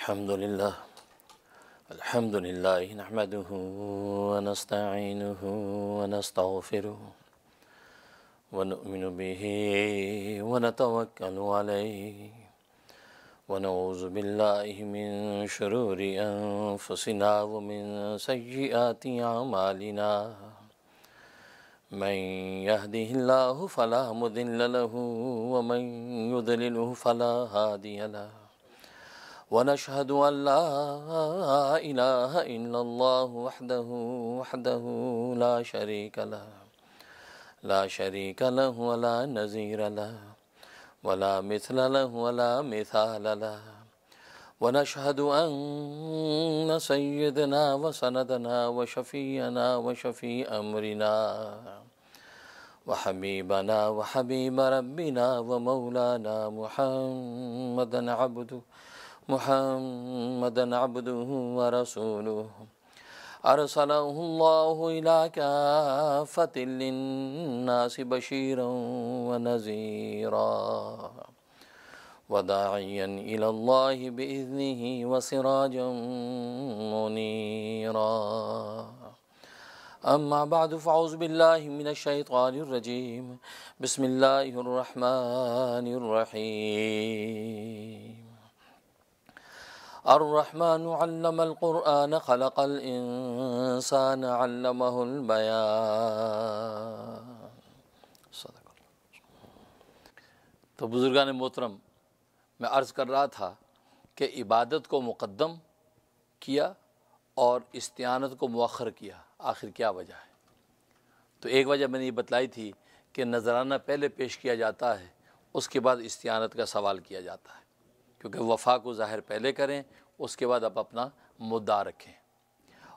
الحمد لله نحمده ونستعينه ونستغفره ونؤمن به ونتوكل عليه ونعوذ بالله من شرور أنفسنا ومن سيئات أعمالنا من يهده الله فلا مضل له ومن يضلله فلا هادي له ونشهد أن لا إله إلا الله وحده لا شريك له ولا نظير له ولا مثل له ولا مثال له ونشهد أن سيدنا وسندنا وشفينا وشفيع أمرنا وحبيبنا وحبيب ربنا ومولانا محمدا عبده ورسوله أرسله الله إلى كافة للناس بشيرا ونذيرا وداعيا إلى الله بإذنه وسراجا منيرا أما بعد فأعوذ بالله من الشيطان الرجيم بسم الله الرحمن الرحيم الرحمن علم القرآن خلق الإنسان علمه البيان. صدق اللہ. تو بزرگان محترم، میں عرض کر رہا تھا کہ عبادت کو مقدم کیا اور استعانت کو مؤخر کیا، آخر کیا وجہ ہے؟ تو ایک وجہ میں نے یہ بتلائی تھی کہ نذرانہ پہلے پیش کیا جاتا ہے، اس کے بعد استعانت کا سوال کیا جاتا ہے، کیونکہ وفا کو ظاہر پہلے کریں، اس کے بعد آپ اپنا مدعا رکھیں.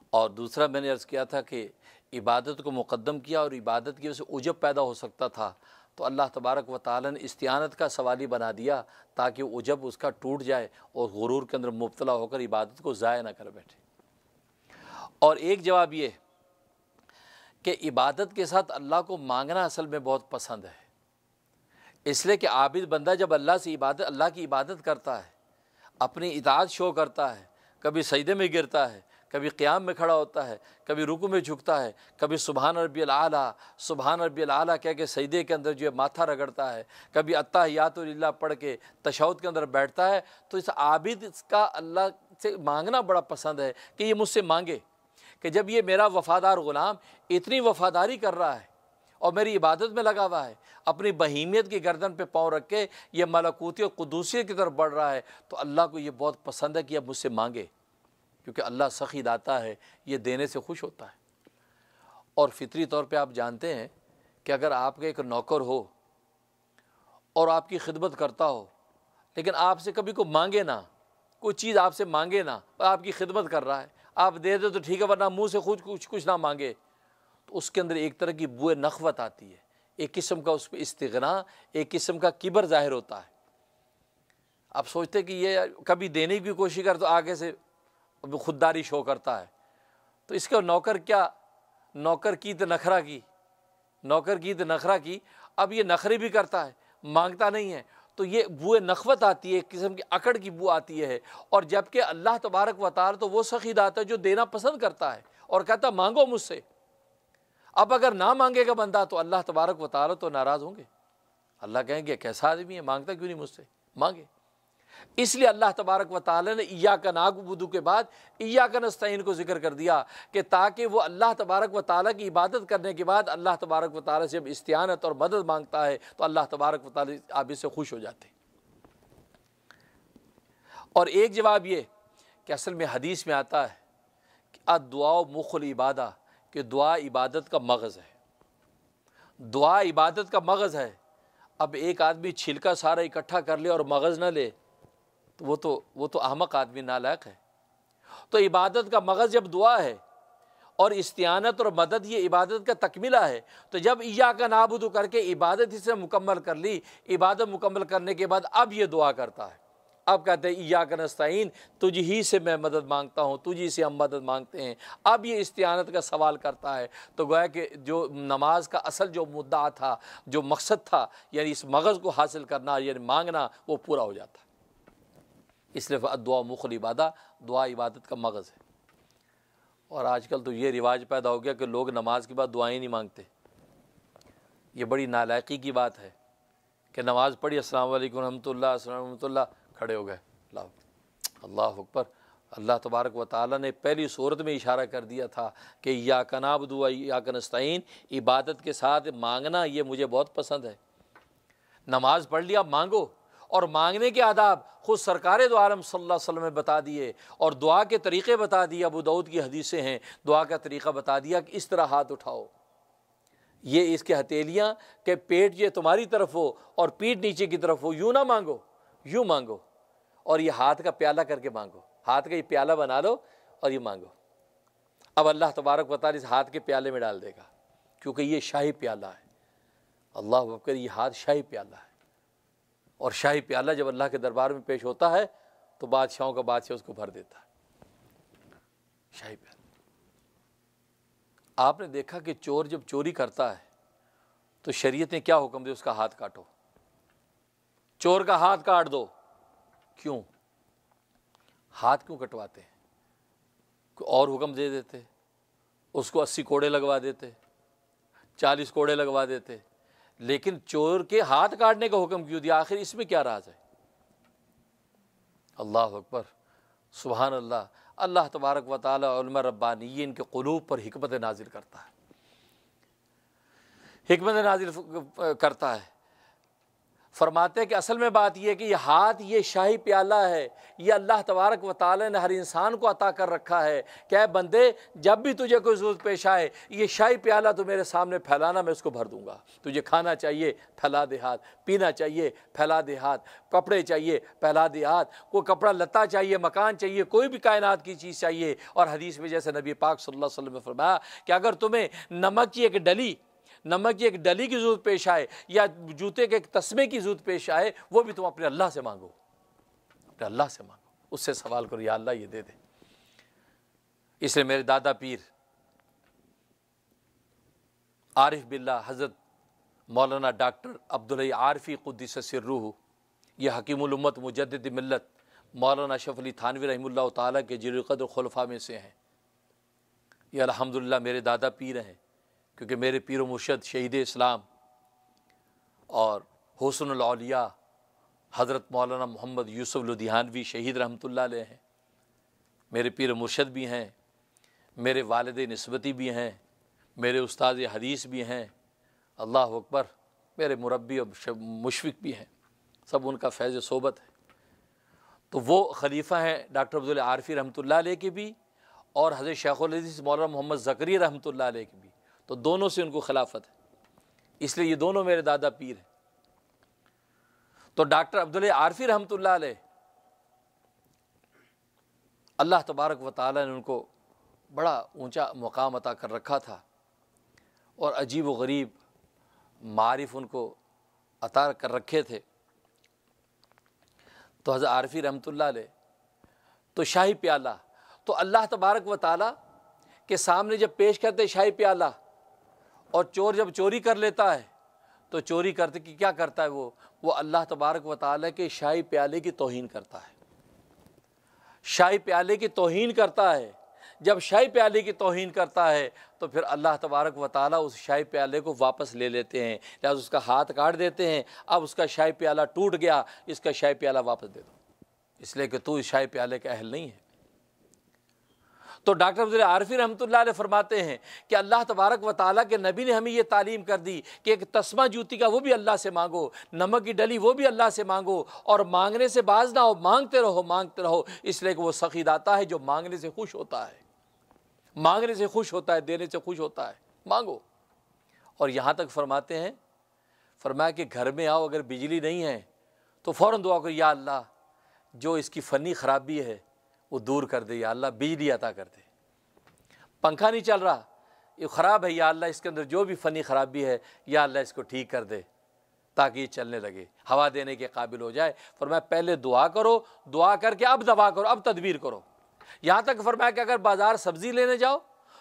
اور دوسرا میں نے عرض کیا تھا کہ عبادت کو مقدم کیا اور عبادت کی وجہ سے عجب پیدا ہو سکتا تھا، تو اللہ تبارک و تعالی نے استعانت کا سوال ہی بنا دیا تاکہ عجب اس کا ٹوٹ جائے اور غرور کے اندر مبتلا ہو کر عبادت کو ضائع نہ کر بیٹھے. اور ایک جواب یہ کہ عبادت کے ساتھ اللہ کو مانگنا اصل میں بہت پسند ہے، اس لیے کہ عابد بندہ جب اللہ کی عبادت کرتا ہے، اپنی اطاعت شو کرتا ہے، کبھی سجدے میں گرتا ہے، کبھی قیام میں کھڑا ہوتا ہے، کبھی رکوع میں جھکتا ہے، کبھی سبحان ربی العالیٰ کہہ کے سجدے کے اندر جو ہے ماتھا رگڑتا ہے، کبھی التحیات للہ پڑھ کے تشہد کے اندر بیٹھتا ہے، تو اس عابد کا اللہ سے مانگنا بڑا پسند ہے کہ یہ مجھ سے مانگے، کہ جب یہ میرا وفادار غلام اتنی وفاداری کر رہا ہے اور میری عبادت میں لگا ہوا ہے، اپنی بہیمیت کی گردن پہ پاؤں رکھ کے یہ ملکوتی اور قدوسیت کی طرف بڑھ رہا ہے، تو اللہ کو یہ بہت پسند ہے کہ اب مجھ سے مانگے، کیونکہ اللہ سخی داتا ہے، یہ دینے سے خوش ہوتا ہے. اور فطری طور پہ آپ جانتے ہیں کہ اگر آپ کا ایک نوکر ہو اور آپ کی خدمت کرتا ہو، لیکن آپ سے کبھی کوئی مانگے نہ، کوئی چیز آپ سے مانگے نہ، اور آپ کی خدمت کر رہا ہے، آپ دے دے تو ٹھیک ہے، ورنہ منہ سے خود کچھ نہ مانگے، تو اس کے اندر ایک طرح کی بوئے نخوت آتی ہے، ایک قسم کا اس پہ استغنا، ایک قسم کا کبر ظاہر ہوتا ہے. آپ سوچتے کہ یہ کبھی دینے کی کوشش کر تو آگے سے خودداری شو کرتا ہے، تو اس کا نوکر کی تو نخرہ کی، اب یہ نخرے بھی کرتا ہے، مانگتا نہیں ہے، تو یہ بوئے نخوت آتی ہے، ایک قسم کی اکڑ کی بو آتی ہے. اور جبکہ اللہ تبارک و تعالی تو وہ سخی داتا ہے جو دینا پسند کرتا ہے اور کہتا مانگو مجھ سے. اب اگر نہ مانگے گا بندہ تو اللہ تبارک و تعالی تو ناراض ہوں گے، اللہ کہیں گے کیسا آدمی ہے، مانگتا کیوں نہیں مجھ سے، مانگے. اس لیے اللہ تبارک و تعالی نے ایاک نعبد کے بعد ایاک نستعین کو ذکر کر دیا کہ تاکہ وہ اللہ تبارک و تعالی کی عبادت کرنے کے بعد اللہ تبارک و تعالی سے جب استعانت اور مدد مانگتا ہے تو اللہ تبارک و تعالی عابد سے خوش ہو جاتے ہیں. اور ایک جواب یہ کہ اصل میں حدیث میں آتا ہے کہ الدعاء مخ العبادہ، کہ دعا عبادت کا مغز ہے، دعا عبادت کا مغز ہے. اب ایک آدمی چھلکا سارا اکٹھا کر لے اور مغز نہ لے تو وہ تو احمق آدمی، نالائق ہے. تو عبادت کا مغز جب دعا ہے اور استعانت اور مدد یہ عبادت کا تکملہ ہے، تو جب ایاک نعبد کر کے عبادت ہی سے مکمل کر لی، عبادت مکمل کرنے کے بعد اب یہ دعا کرتا ہے، اب کہتے ہیں ایاک نستعین، تجھ ہی سے میں مدد مانگتا ہوں، تجھ ہی سے ہم مدد مانگتے ہیں. اب یہ استعانت کا سوال کرتا ہے، تو گویا کہ جو نماز کا اصل جو مدعا تھا، جو مقصد تھا، یعنی اس مغز کو حاصل کرنا، یعنی مانگنا، وہ پورا ہو جاتا ہے. اس لیے دعا مخ العبادہ، دعا عبادت کا مغز ہے۔ اور آج کل تو یہ رواج پیدا ہو گیا کہ لوگ نماز کے بعد دعائیں نہیں مانگتے۔ یہ بڑی نالائقی کی بات ہے کہ نماز پڑھی، السلام علیکم ورحمۃ اللہ، السلام ورحمۃ اللہ، کھڑے ہو گئے، اللہ اکبر۔ اللہ تبارک و تعالیٰ نے پہلی صورت میں اشارہ کر دیا تھا کہ ایاک نعبد و ایاک نستعین، عبادت کے ساتھ مانگنا یہ مجھے بہت پسند ہے۔ نماز پڑھ لیا، مانگو، اور مانگنے کے آداب خود سرکار دو عالم صلی اللہ علیہ وسلم نے بتا دیے، اور دعا کے طریقے بتا دیے۔ ابو داؤد کی حدیثیں ہیں، دعا کا طریقہ بتا دیا کہ اس طرح ہاتھ اٹھاؤ، یہ اس کے ہتھیلیاں کہ پیٹ یہ تمہاری طرف ہو اور پیٹھ نیچے کی طرف ہو، یوں نہ مانگو، یوں مانگو، اور یہ ہاتھ کا پیالہ کر کے مانگو، ہاتھ کا یہ پیالہ بنا لو اور یہ مانگو۔ اب اللہ تبارک و تعالیٰ اس ہاتھ کے پیالے میں ڈال دے گا، کیونکہ یہ شاہی پیالہ ہے۔ اللہ اکبر، یہ ہاتھ شاہی پیالہ ہے، اور شاہی پیالہ جب اللہ کے دربار میں پیش ہوتا ہے تو بادشاہوں کا بادشاہ اس کو بھر دیتا ہے، شاہی پیالہ۔ آپ نے دیکھا کہ چور جب چوری کرتا ہے تو شریعت نے کیا حکم دیا؟ اس کا ہاتھ کاٹو، چور کا ہاتھ کاٹ دو۔ کیوں؟ ہاتھ کیوں کٹواتے ہیں؟ کوئی اور حکم دے دیتے، اس کو 80 کوڑے لگوا دیتے، 40 کوڑے لگوا دیتے، لیکن چور کے ہاتھ کاٹنے کا حکم کیوں دیا؟ آخر اس میں کیا راز ہے؟ اللہ اکبر، سبحان اللہ۔ اللہ تبارک و تعالی علماء ربانیین کے قلوب پر حکمت نازل کرتا ہے، حکمت نازل کرتا ہے۔ فرماتے ہیں کہ اصل میں بات یہ ہے کہ یہ ہاتھ، یہ شاہی پیالہ ہے، یہ اللہ تبارک و تعالی نے ہر انسان کو عطا کر رکھا ہے کہ اے بندے، جب بھی تجھے کوئی ضرورت پیش آئے، یہ شاہی پیالہ تو میرے سامنے پھیلانا، میں اس کو بھر دوں گا۔ تجھے کھانا چاہیے، پھیلا دے ہاتھ، پینا چاہیے، پھیلا دے ہاتھ، کپڑے چاہیے، پھیلا دے ہاتھ، کوئی کپڑا لتا چاہیے، مکان چاہیے، کوئی بھی کائنات کی چیز چاہیے۔ اور حدیث میں جیسے نبی پاک صلی اللہ علیہ وسلم نے فرمایا کہ اگر تمہیں نمک کی ایک ڈلی کی ضرورت پیش آئے، یا جوتے کے ایک تسمے کی ضرورت پیش آئے، وہ بھی تم اپنے اللہ سے مانگو، اپنے اللہ سے مانگو، اس سے سوال کرو، یا اللہ یہ دے دے۔ اس لیے میرے دادا پیر عارف باللہ حضرت مولانا ڈاکٹر عبدالحی عارفی قدس سرہ، یہ حکیم الامت مجدد ملت مولانا اشرف علی تھانوی رحمہ اللہ تعالیٰ کے جلیل القدر خلفاء میں سے ہیں۔ یہ الحمدللہ میرے دادا پیر ہیں، کیونکہ میرے پیر و مرشد شہید اسلام اور حسن الاولیاء حضرت مولانا محمد یوسف لدھیانوی شہید رحمۃ اللہ علیہ ہیں، میرے پیر و مرشد بھی ہیں، میرے والد نسبتی بھی ہیں، میرے استاد حدیث بھی ہیں، اللہ اکبر، میرے مربی اور مشفق بھی ہیں، سب ان کا فیض صحبت ہے۔ تو وہ خلیفہ ہیں ڈاکٹر عبداللہ عارفی رحمۃ اللہ علیہ کے بھی، اور حضرت شیخ الحدیث مولانا محمد زکریا رحمۃ اللہ علیہ کے بھی، تو دونوں سے ان کو خلافت ہے، اس لیے یہ دونوں میرے دادا پیر ہیں۔ تو ڈاکٹر عبداللہ عارفی رحمۃ اللہ علیہ، اللہ تبارک و تعالیٰ نے ان کو بڑا اونچا مقام عطا کر رکھا تھا، اور عجیب و غریب معارف ان کو عطا کر رکھے تھے۔ تو حضرت عارفی رحمۃ اللہ علیہ تو شاہی پیالہ، تو اللہ تبارک و تعالیٰ کے سامنے جب پیش کرتے شاہی پیالہ، اور چور جب چوری کر لیتا ہے تو چوری کرتے کہ کیا کرتا ہے؟ وہ اللہ تبارک و تعالیٰ کے شاہی پیالے کی توہین کرتا ہے، شاہی پیالے کی توہین کرتا ہے۔ جب شاہی پیالے کی توہین کرتا ہے تو پھر اللہ تبارک و تعالیٰ اس شاہی پیالے کو واپس لے لیتے ہیں، لہٰذا اس کا ہاتھ کاٹ دیتے ہیں۔ اب اس کا شاہی پیالہ ٹوٹ گیا، اس کا شاہی پیالہ واپس دے دو، اس لیے کہ تو اس شاہی پیالے کا اہل نہیں ہے۔ تو ڈاکٹر عبداللہ عارفی رحمۃ اللہ علیہ فرماتے ہیں کہ اللہ تبارک و تعالیٰ کے نبی نے ہمیں یہ تعلیم کر دی کہ ایک تسمہ جوتی کا وہ بھی اللہ سے مانگو، نمک کی ڈلی وہ بھی اللہ سے مانگو، اور مانگنے سے باز نہ ہو، مانگتے رہو، مانگتے رہو، اس لیے کہ وہ سخی داتا ہے جو مانگنے سے خوش ہوتا ہے، مانگنے سے خوش ہوتا ہے، دینے سے خوش ہوتا ہے، مانگو۔ اور یہاں تک فرماتے ہیں، فرمایا کہ گھر میں آؤ، اگر بجلی نہیں ہے تو فوراً دعا کرو، یا اللہ جو اس کی فنی خرابی ہے وہ دور کر دے، یا اللہ بجلی عطا کر دے۔ پنکھا نہیں چل رہا، یہ خراب ہے، یا اللہ اس کے اندر جو بھی فنی خرابی ہے، یا اللہ اس کو ٹھیک کر دے تاکہ یہ چلنے لگے، ہوا دینے کے قابل ہو جائے۔ فرمایا پہلے دعا کرو، دعا کر کے اب دوا کرو، اب تدبیر کرو۔ یہاں تک فرمایا کہ اگر بازار سبزی لینے جاؤ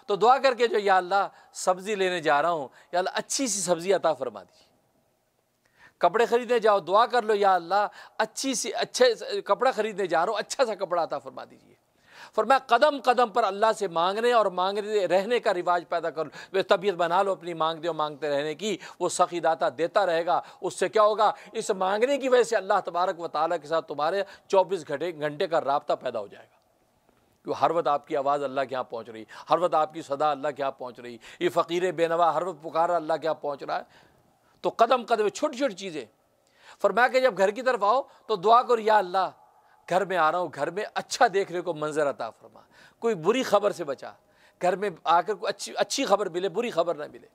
تو دعا کر کے جو، یا اللہ سبزی لینے جا رہا ہوں، یا اللہ اچھی سی سبزی عطا فرما دیجیے۔ کپڑے خریدنے جاؤ دعا کر لو یا اللہ اچھے کپڑا خریدنے جا رہا ہوں اچھا سا کپڑا عطا فرما دیجیے۔ فرمایا قدم قدم پر اللہ سے مانگنے اور مانگنے رہنے کا رواج پیدا کر لو، طبیعت بنا لو اپنی مانگتے اور مانگتے رہنے کی، وہ سخی داتا دیتا رہے گا۔ اس سے کیا ہوگا؟ اس مانگنے کی وجہ سے اللہ تبارک و تعالیٰ کے ساتھ تمہارے 24 گھنٹے کا رابطہ پیدا ہو جائے گا، کہ ہر وقت آپ کی آواز اللہ کے یہاں پہنچ رہی، ہر وقت آپ کی صدا اللہ کے یہاں پہنچ رہی، یہ فقیر بے نوا ہر وقت پکارا اللہ کے یہاں پہنچ رہا ہے۔ تو قدم قدم چھوٹی چھوٹی چیزیں۔ فرمایا کہ جب گھر کی طرف آؤ تو دعا کرو یا اللہ گھر میں آ رہا ہوں، گھر میں اچھا دیکھنے کو منظر عطا فرما، کوئی بری خبر سے بچا، گھر میں آ کر کوئی اچھی خبر ملے، بری خبر نہ ملے،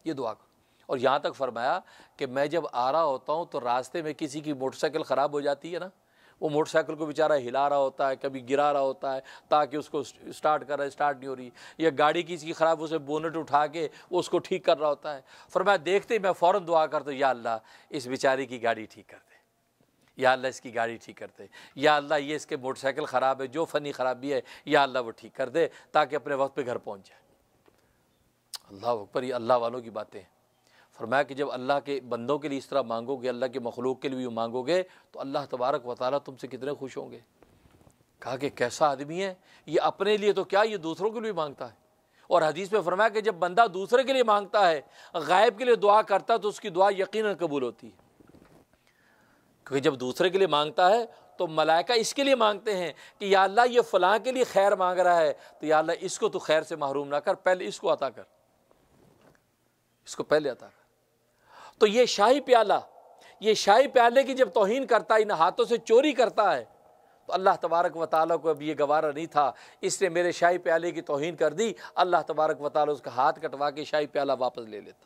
یہ دعا کرو۔ اور یہاں تک فرمایا کہ میں جب آ رہا ہوتا ہوں تو راستے میں کسی کی موٹر سائیکل خراب ہو جاتی ہے نا، وہ موٹر سائیکل کو بیچارہ ہلا رہا ہوتا ہے، کبھی گرا رہا ہوتا ہے تاکہ اس کو اسٹارٹ کر رہا ہے، اسٹارٹ نہیں ہو رہی، یا گاڑی کسی کی خراب، اسے بونٹ اٹھا کے وہ اس کو ٹھیک کر رہا ہوتا ہے۔ فرمایا دیکھتے ہی میں فوراً دعا کرتا ہوں یا اللہ اس بیچارے کی گاڑی ٹھیک کر دے، یا اللہ اس کی گاڑی ٹھیک کر دے، یا اللہ یہ اس کے موٹر سائیکل خراب ہے، جو فنی خرابی ہے یا اللہ وہ ٹھیک کر دے تاکہ اپنے وقت پہ گھر پہنچ جائے۔ اللہ اکبر، یہ اللہ والوں کی باتیں ہیں۔ فرمایا کہ جب اللہ کے بندوں کے لیے اس طرح مانگو گے، اللہ کے مخلوق کے لیے بھی مانگو گے تو اللہ تبارک و تعالیٰ تم سے کتنے خوش ہوں گے۔ کہا کہ کیسا آدمی ہے یہ، اپنے لیے تو کیا یہ دوسروں کے لیے مانگتا ہے۔ اور حدیث میں فرمایا کہ جب بندہ دوسرے کے لیے مانگتا ہے، غائب کے لیے دعا کرتا ہے تو اس کی دعا یقیناً قبول ہوتی ہے، کیونکہ جب دوسرے کے لیے مانگتا ہے تو ملائکہ اس کے لیے مانگتے ہیں کہ یا اللہ یہ فلاں کے لیے خیر مانگ رہا ہے تو یا اللہ اس کو تو خیر سے محروم نہ کر، پہلے اس کو عطا کر، اس کو پہلے عطا کر۔ تو یہ شاہی پیالے کی جب توہین کرتا ہے، ان ہاتھوں سے چوری کرتا ہے، تو اللہ تبارک و تعالیٰ کو اب یہ گوارا نہیں تھا، اس نے میرے شاہی پیالے کی توہین کر دی، اللہ تبارک و تعالیٰ اس کا ہاتھ کٹوا کے شاہی پیالہ واپس لے لیتا۔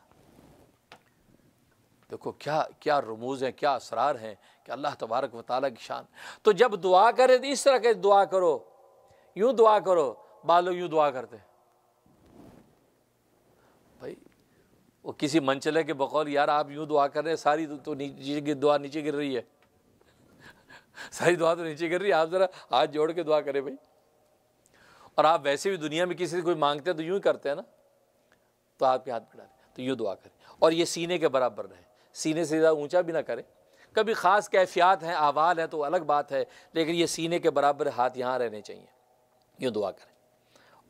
دیکھو کیا رموز ہیں، کیا اسرار ہیں کہ اللہ تبارک و تعالیٰ کی شان۔ تو جب دعا کرے تو اس طرح کے دعا کرو، یوں دعا کرو، بالو یوں دعا کرتے بھائی، وہ کسی منچلے کے بقول یار آپ یوں دعا کر رہے ہیں، ساری تو دعا نیچے گر رہی ہے، ساری دعا تو نیچے گر رہی ہے، آپ ذرا ہاتھ جوڑ کے دعا کریں بھائی۔ اور آپ ویسے بھی دنیا میں کسی سے کوئی مانگتے ہیں تو یوں ہی کرتے ہیں نا، تو آپ کے ہاتھ بڑھا دیں تو یوں دعا کریں، اور یہ سینے کے برابر رہے، سینے سے زیادہ اونچا بھی نہ کریں، کبھی خاص کیفیات ہیں، احوال ہیں تو الگ بات ہے، لیکن یہ سینے کے برابر ہاتھ یہاں رہنے چاہیے، یوں دعا کریں،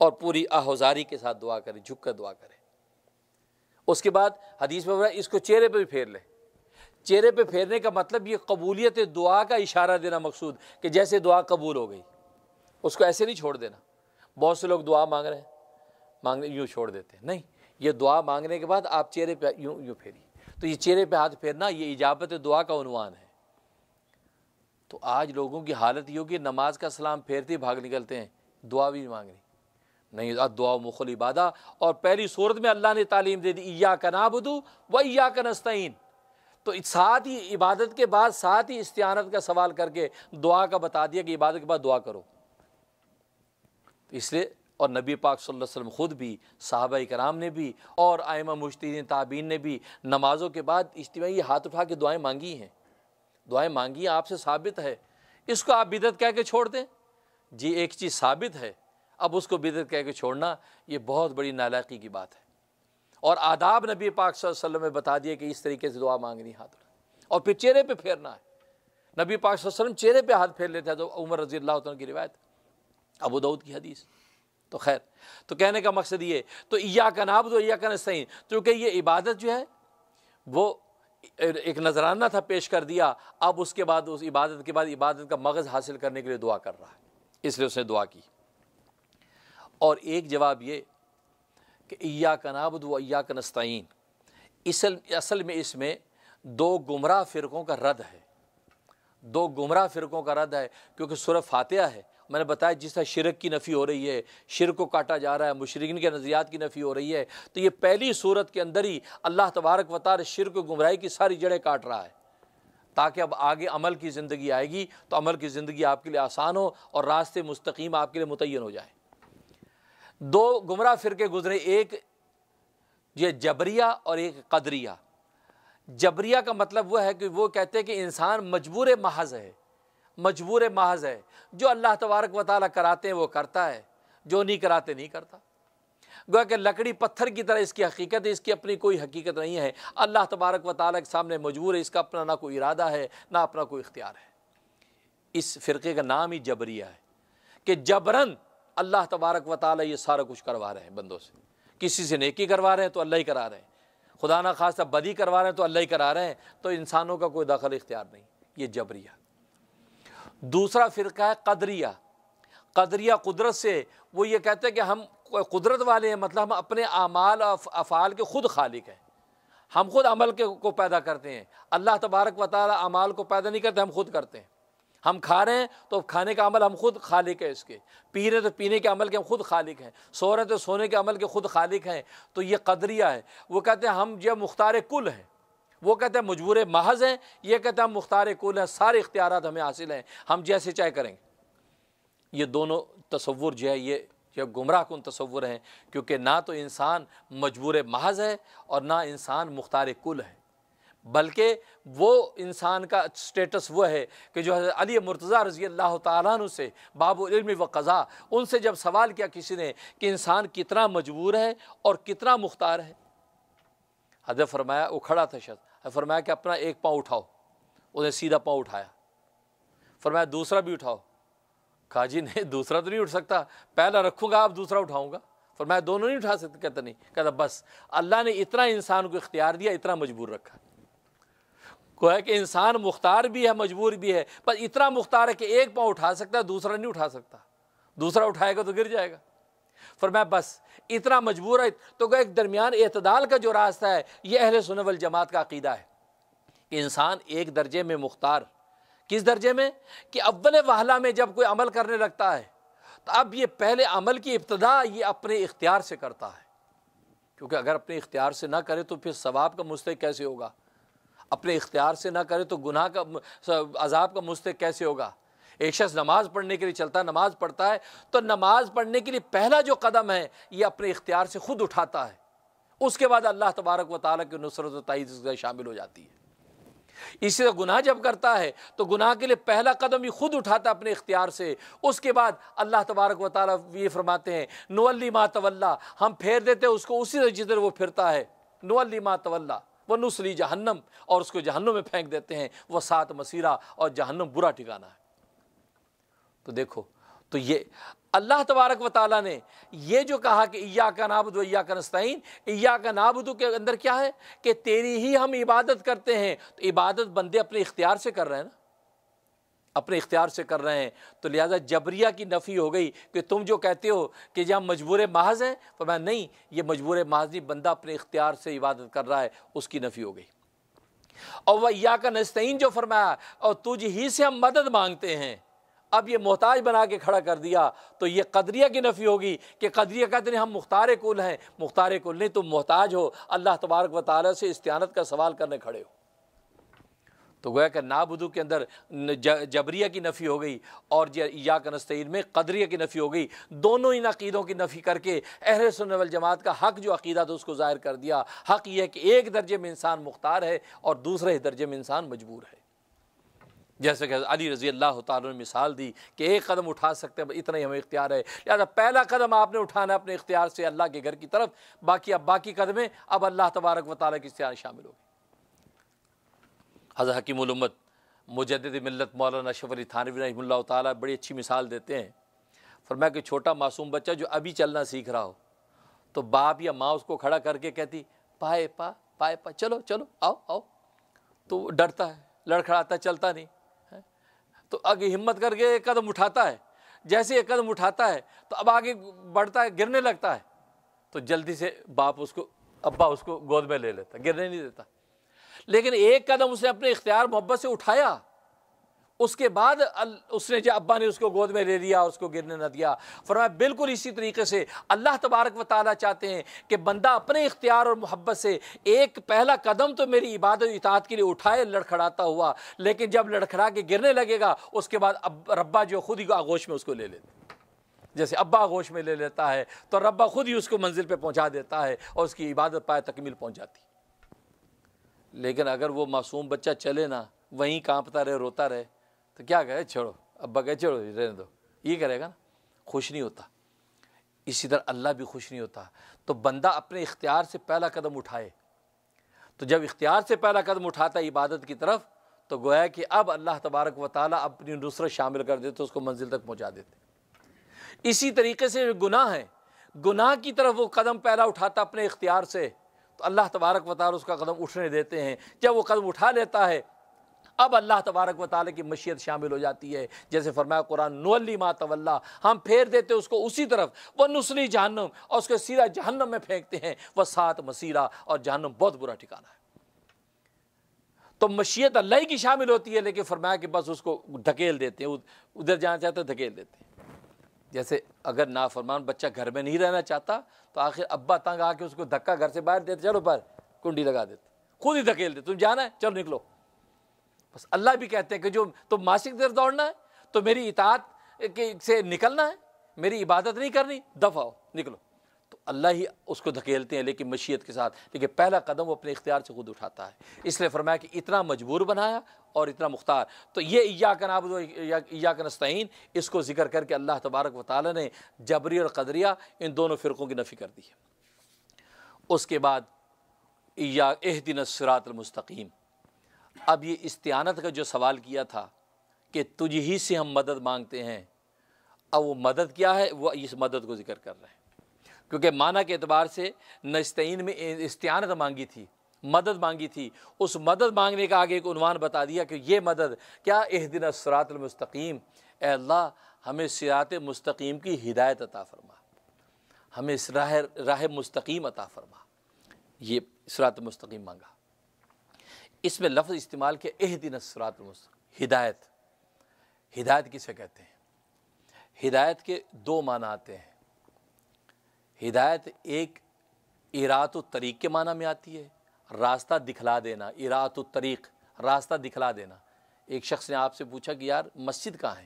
اور پوری آہوزاری کے ساتھ دعا کریں، جھک کر دعا کریں۔ اس کے بعد حدیث میں اس کو چہرے پہ بھی پھیر لیں۔ چہرے پہ پھیرنے کا مطلب یہ قبولیت دعا کا اشارہ دینا مقصود، کہ جیسے دعا قبول ہو گئی، اس کو ایسے نہیں چھوڑ دینا۔ بہت سے لوگ دعا مانگ رہے ہیں، مانگنے یوں چھوڑ دیتے ہیں، نہیں، یہ دعا مانگنے کے بعد آپ چہرے پہ یوں پھیریے۔ تو یہ چہرے پہ ہاتھ پھیرنا یہ اجابت دعا کا عنوان ہے۔ تو آج لوگوں کی حالت یہ ہوگی نماز کا سلام پھیرتے ہی بھاگ نکلتے ہیں، دعا بھی نہیں مانگنی، نہیں، دعا مخل عبادہ۔ اور پہلی صورت میں اللہ نے تعلیم دے دی ایاک نعبد و ایاک نستعین، تو ساتھ ہی عبادت کے بعد ساتھ ہی استعانت کا سوال کر کے دعا کا بتا دیا کہ عبادت کے بعد دعا کرو۔ اس لیے اور نبی پاک صلی اللہ علیہ وسلم خود بھی، صحابہ کرام نے بھی، اور ائمہ مجتہدین تابعین نے بھی نمازوں کے بعد اجتماعی ہاتھ اٹھا کے دعائیں مانگی ہیں، دعائیں مانگی ہیں، آپ سے ثابت ہے۔ اس کو آپ بدعت کہہ کے چھوڑ دیں؟ جی ایک چیز ثابت ہے، اب اس کو بدعت کہہ کے چھوڑنا یہ بہت بڑی نالائقی کی بات ہے۔ اور آداب نبی پاک صلی اللہ علیہ وسلم نے بتا دیے کہ اس طریقے سے دعا مانگنی، ہاتھ اٹھا، اور پھر چہرے پہ پھیرنا ہے۔ نبی پاک صلی اللہ علیہ وسلم چہرے پہ ہاتھ پھیر لیتے ہیں، تو عمر رضی اللہ عنہ کی روایت، ابو داؤد کی حدیث۔ تو خیر، تو کہنے کا مقصد یہ، تو ایاک نعبد و ایاک نستعین، کیونکہ یہ عبادت جو ہے وہ ایک نذرانہ تھا پیش کر دیا، اب اس کے بعد اس عبادت کے بعد عبادت کا مغز حاصل کرنے کے لیے دعا کر رہا ہے، اس لیے اس نے دعا کی۔ اور ایک جواب یہ کہ ایاک نعبد و ایاک نستعین، اصل میں اس میں دو گمراہ فرقوں کا رد ہے، دو گمراہ فرقوں کا رد ہے، کیونکہ سورہ فاتحہ ہے، میں نے بتایا جس طرح شرک کی نفی ہو رہی ہے، شرک کو کاٹا جا رہا ہے، مشرکین کے نظریات کی نفی ہو رہی ہے، تو یہ پہلی صورت کے اندر ہی اللہ تبارک و تعالی شرک و گمراہی کی ساری جڑیں کاٹ رہا ہے، تاکہ اب آگے عمل کی زندگی آئے گی تو عمل کی زندگی آپ کے لیے آسان ہو اور راستے مستقیم آپ کے لیے متعین ہو جائیں۔ دو گمراہ فرقے گزرے، ایک یہ جبریہ اور ایک قدریہ۔ جبریہ کا مطلب وہ ہے کہ وہ کہتے ہیں کہ انسان مجبور محض ہے، مجبور محض ہے، جو اللہ تبارک و تعالیٰ کراتے ہیں وہ کرتا ہے، جو نہیں کراتے نہیں کرتا۔ گویا کہ لکڑی پتھر کی طرح اس کی حقیقت ہے، اس کی اپنی کوئی حقیقت نہیں ہے، اللہ تبارک و تعالیٰ کے سامنے مجبور ہے، اس کا اپنا نہ کوئی ارادہ ہے نہ اپنا کوئی اختیار ہے۔ اس فرقے کا نام ہی جبریہ ہے کہ جبرن اللہ تبارک و تعالیٰ یہ سارا کچھ کروا رہے ہیں بندوں سے، کسی سے نیکی کروا رہے ہیں تو اللہ ہی کرا رہے ہیں، خدا نہ خواستہ بدی کروا رہے ہیں تو اللہ ہی کرا رہے ہیں، تو انسانوں کا کوئی دخل اختیار نہیں، یہ جبریہ۔ دوسرا فرقہ ہے قدریہ۔ قدریہ قدرت سے، وہ یہ کہتے ہیں کہ ہم قدرت والے ہیں، مطلب ہم اپنے اعمال اور افعال کے خود خالق ہیں، ہم خود عمل کو پیدا کرتے ہیں، اللہ تبارک و تعالیٰ اعمال کو پیدا نہیں کرتے، ہم خود کرتے ہیں۔ ہم کھا رہے ہیں تو کھانے کا عمل ہم خود خالق ہیں، اس کے پی رہے تو پینے کے عمل کے ہم خود خالق ہیں، سو رہے تو سونے کے عمل کے خود خالق ہیں۔ تو یہ قدریہ ہے، وہ کہتے ہیں ہم جو مختار کل ہیں، وہ کہتے ہیں مجبور محض ہیں، یہ کہتے ہیں ہم مختار کل ہیں، سارے اختیارات ہمیں حاصل ہیں، ہم جیسے چاہے کریں گے۔ یہ دونوں تصور جو ہے یہ گمراہ کن تصور ہیں، کیونکہ نہ تو انسان مجبور محض ہے اور نہ انسان مختار کل ہے، بلکہ وہ انسان کا سٹیٹس وہ ہے کہ جو حضرت علی مرتضیٰ رضی اللہ تعالیٰ عنہ سے باب العلم و قضاء، ان سے جب سوال کیا کسی نے کہ انسان کتنا مجبور ہے اور کتنا مختار ہے، حضرت فرمایا، وہ کھڑا تھا شخص، حضرت فرمایا کہ اپنا ایک پاؤں اٹھاؤ، اس نے سیدھا پاؤں اٹھایا، فرمایا دوسرا بھی اٹھاؤ، کہا جی نہیں دوسرا تو نہیں اٹھ سکتا، پہلا رکھوں گا اب دوسرا اٹھاؤں گا، فرمایا دونوں نہیں اٹھا سکتے، کہتا نہیں، کہتا بس اللہ نے اتنا انسان کو اختیار دیا، اتنا مجبور رکھا، کو ہے کہ انسان مختار بھی ہے مجبور بھی ہے، بس اتنا مختار ہے کہ ایک پاؤں اٹھا سکتا ہے، دوسرا نہیں اٹھا سکتا، دوسرا اٹھائے گا تو گر جائے گا، فرمایا بس اتنا مجبور ہے۔ تو کہ ایک درمیان اعتدال کا جو راستہ ہے، یہ اہل سنت والجماعت کا عقیدہ ہے کہ انسان ایک درجے میں مختار، کس درجے میں کہ اول وہلہ میں جب کوئی عمل کرنے لگتا ہے تو اب یہ پہلے عمل کی ابتدا یہ اپنے اختیار سے کرتا ہے، کیونکہ اگر اپنے اختیار سے نہ کرے تو پھر ثواب کا مستحق کیسے ہوگا، اپنے اختیار سے نہ کرے تو گناہ کا عذاب کا مستحق کیسے ہوگا۔ ایک شخص نماز پڑھنے کے لیے چلتا ہے، نماز پڑھتا ہے، تو نماز پڑھنے کے لیے پہلا جو قدم ہے یہ اپنے اختیار سے خود اٹھاتا ہے، اس کے بعد اللہ تبارک و تعالیٰ کی نصرت و تائید اس کے شامل ہو جاتی ہے۔ اسی طرح گناہ جب کرتا ہے تو گناہ کے لیے پہلا قدم یہ خود اٹھاتا ہے اپنے اختیار سے، اس کے بعد اللہ تبارک و تعالیٰ یہ فرماتے ہیں نولی ما تولا، ہم پھیر دیتے ہیں اس کو اسی طرح جدھر وہ پھرتا ہے، نولی ما تولا وہ نسلی جہنم، اور اس کو جہنم میں پھینک دیتے ہیں، وہ سات مسیرہ، اور جہنم برا ٹھکانہ ہے۔ تو دیکھو، تو یہ اللہ تبارک و تعالیٰ نے یہ جو کہا کہ ایاک نعبد و ایاک نستعین، ایاک نعبد کے اندر کیا ہے کہ تیری ہی ہم عبادت کرتے ہیں، تو عبادت بندے اپنے اختیار سے کر رہے ہیں نا، اپنے اختیار سے کر رہے ہیں، تو لہذا جبریہ کی نفی ہو گئی کہ تم جو کہتے ہو کہ جہاں مجبور محض ہے، تو میں نہیں، یہ مجبور محض نہیں، بندہ اپنے اختیار سے عبادت کر رہا ہے، اس کی نفی ہو گئی۔ اور وہ ایاک نستعین جو فرمایا، اور تجھ ہی سے ہم مدد مانگتے ہیں، اب یہ محتاج بنا کے کھڑا کر دیا، تو یہ قدریہ کی نفی ہوگی کہ قدریہ کہتے ہیں ہم مختار کل ہیں، مختار کل نہیں، تم محتاج ہو، اللہ تبارک و تعالیٰ سے استعانت کا سوال کرنے کھڑے ہو۔ تو گویا کہ نعبدو کے اندر جبریہ کی نفی ہو گئی، اور ایاک نستعین میں قدریہ کی نفی ہو گئی، دونوں ان عقیدوں کی نفی کر کے اہل سنت والجماعت کا حق جو عقیدہ تھا اس کو ظاہر کر دیا۔ حق یہ ہے کہ ایک درجے میں انسان مختار ہے اور دوسرے درجے میں انسان مجبور ہے، جیسے کہ علی رضی اللہ تعالیٰ نے مثال دی کہ ایک قدم اٹھا سکتے ہیں، اتنا ہی ہمیں اختیار ہے، لہٰذا پہلا قدم آپ نے اٹھانا ہے اپنے اختیار سے اللہ کے گھر کی طرف، باقی قدمیں اب اللہ تبارک و تعالیٰ کی استعانت شامل ہوگی۔ حضرت حکیم الامت مجدد ملت مولانا اشرف علی تھانوی رحمہ اللہ تعالیٰ بڑی اچھی مثال دیتے ہیں، فرمایا کہ چھوٹا معصوم بچہ جو ابھی چلنا سیکھ رہا ہو تو باپ یا ماں اس کو کھڑا کر کے کہتی پائے پا پائے پا، چلو چلو آؤ آؤ، تو ڈرتا ہے، لڑکھڑاتا ہے، چلتا نہیں، تو آگے ہمت کر کے ایک قدم اٹھاتا ہے، جیسے ایک قدم اٹھاتا ہے تو اب آگے بڑھتا ہے، گرنے لگتا ہے، تو جلدی سے باپ اس کو، ابا اس کو گود میں لے لیتا، گرنے نہیں دیتا۔ لیکن ایک قدم اس نے اپنے اختیار محبت سے اٹھایا، اس کے بعد اس نے جو ابا نے اس کو گود میں لے لیا، اس کو گرنے نہ دیا۔ فرمایا بالکل اسی طریقے سے اللہ تبارک و تعالیٰ چاہتے ہیں کہ بندہ اپنے اختیار اور محبت سے ایک پہلا قدم تو میری عبادت و اطاعت کے لیے اٹھائے لڑکھڑاتا ہوا، لیکن جب لڑکھڑا کے گرنے لگے گا اس کے بعد ربا جو خود ہی آغوش میں اس کو لے لیتا، جیسے ابا آغوش میں لے لیتا ہے تو ربا خود ہی اس کو منزل پہ پہنچا دیتا ہے اور اس کی عبادت پائے تکمیل پہنچ جاتی۔ لیکن اگر وہ معصوم بچہ چلے نا، وہیں کانپتا رہے، روتا رہے، تو کیا کہے، چھوڑو ابا کہے چھوڑو رہنے دو، یہ کرے گا نا، خوش نہیں ہوتا۔ اسی طرح اللہ بھی خوش نہیں ہوتا. تو بندہ اپنے اختیار سے پہلا قدم اٹھائے. تو جب اختیار سے پہلا قدم اٹھاتا ہے عبادت کی طرف, تو گویا کہ اب اللہ تبارک و تعالیٰ اپنی نصرت شامل کر دیتے, اس کو منزل تک پہنچا دیتے. اسی طریقے سے جو گناہ ہے, گناہ کی طرف وہ قدم پہلا اٹھاتا اپنے اختیار سے, تو اللہ تبارک و تعالیٰ اس کا قدم اٹھنے دیتے ہیں. جب وہ قدم اٹھا لیتا ہے, اب اللہ تبارک و تعالیٰ کی مشیت شامل ہو جاتی ہے. جیسے فرمایا قرآن, نولی ما تولا, ہم پھیر دیتے اس کو اسی طرف, وہ نسلی جہنم, اور اس کو سیدھا جہنم میں پھینکتے ہیں, وہ سات مسیرہ, اور جہنم بہت برا ٹھکانہ ہے. تو مشیت اللہ کی شامل ہوتی ہے, لیکن فرمایا کہ بس اس کو دھکیل دیتے ہیں, ادھر جانا چاہتا ہے دھکیل دیتے ہیں. جیسے اگر نافرمان بچہ گھر میں نہیں رہنا چاہتا, تو آخر ابا تنگ آ کے اس کو دھکا گھر سے باہر دیتے, چلو باہر, کنڈی لگا دیتے, خود ہی دھکیل دیتے, تم جانا ہے چلو نکلو. بس اللہ بھی کہتے ہیں کہ جو تم معاشی کی طرف دوڑنا ہے, تو میری اطاعت سے نکلنا ہے, میری عبادت نہیں کرنی, دفع ہو, نکلو. تو اللہ ہی اس کو دھکیلتے ہیں, لیکن مشیت کے ساتھ. لیکن پہلا قدم وہ اپنے اختیار سے خود اٹھاتا ہے. اس لیے فرمایا کہ اتنا مجبور بنایا اور اتنا مختار. تو یہ ایاک نعبد و ایاک نستعین, اس کو ذکر کر کے اللہ تبارک و تعالیٰ نے جبری اور قدریہ ان دونوں فرقوں کی نفی کر دی ہے. اس کے بعد اہدنا الصراط المستقیم. اب یہ استعانت کا جو سوال کیا تھا کہ تجھ ہی سے ہم مدد مانگتے ہیں, اب وہ مدد کیا ہے, وہ اس مدد کو ذکر کر رہے ہیں. کیونکہ معنی کے اعتبار سے نستعین میں استعانت مانگی تھی, مدد مانگی تھی. اس مدد مانگنے کا آگے ایک عنوان بتا دیا کہ یہ مدد کیا, اہدنا الصراط المستقیم, اے اللہ ہمیں صراط مستقیم کی ہدایت عطا فرما, ہمیں راہ مستقیم عطا فرما. یہ صراط مستقیم مانگا. اس میں لفظ استعمال کیا, اہدنا الصراط المستقیم, ہدایت. ہدایت کسے کہتے ہیں؟ ہدایت کے دو معنی آتے ہیں. ہدایت ایک اراۃ الطریق کے معنی میں آتی ہے, راستہ دکھلا دینا, اراۃ الطریق, راستہ دکھلا دینا. ایک شخص نے آپ سے پوچھا کہ یار مسجد کہاں ہے,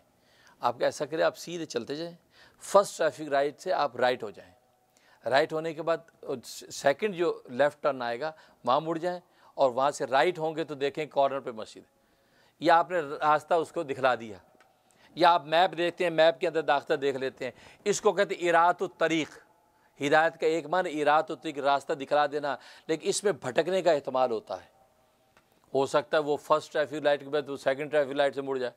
آپ کا ایسا کرے آپ سیدھے چلتے جائیں, فرسٹ ٹریفک رائٹ سے آپ رائٹ ہو جائیں, رائٹ ہونے کے بعد سیکنڈ جو لیفٹ ٹرن آئے گا وہاں مڑ جائیں, اور وہاں سے رائٹ ہوں گے تو دیکھیں کارنر پہ مسجد ہے. یا آپ نے راستہ اس کو دکھلا دیا. یا آپ میپ دیکھتے ہیں, میپ کے اندر داختہ دیکھ لیتے ہیں. اس کو کہتے ہیں اراۃ الطریق. ہدایت کا ایک معنی اراۃ الطریق, راستہ دکھلا دینا, لیکن اس میں بھٹکنے کا احتمال ہوتا ہے. ہو سکتا ہے وہ فرسٹ ٹریفک لائٹ کے بعد وہ سیکنڈ ٹریفک لائٹ سے مڑ جائے,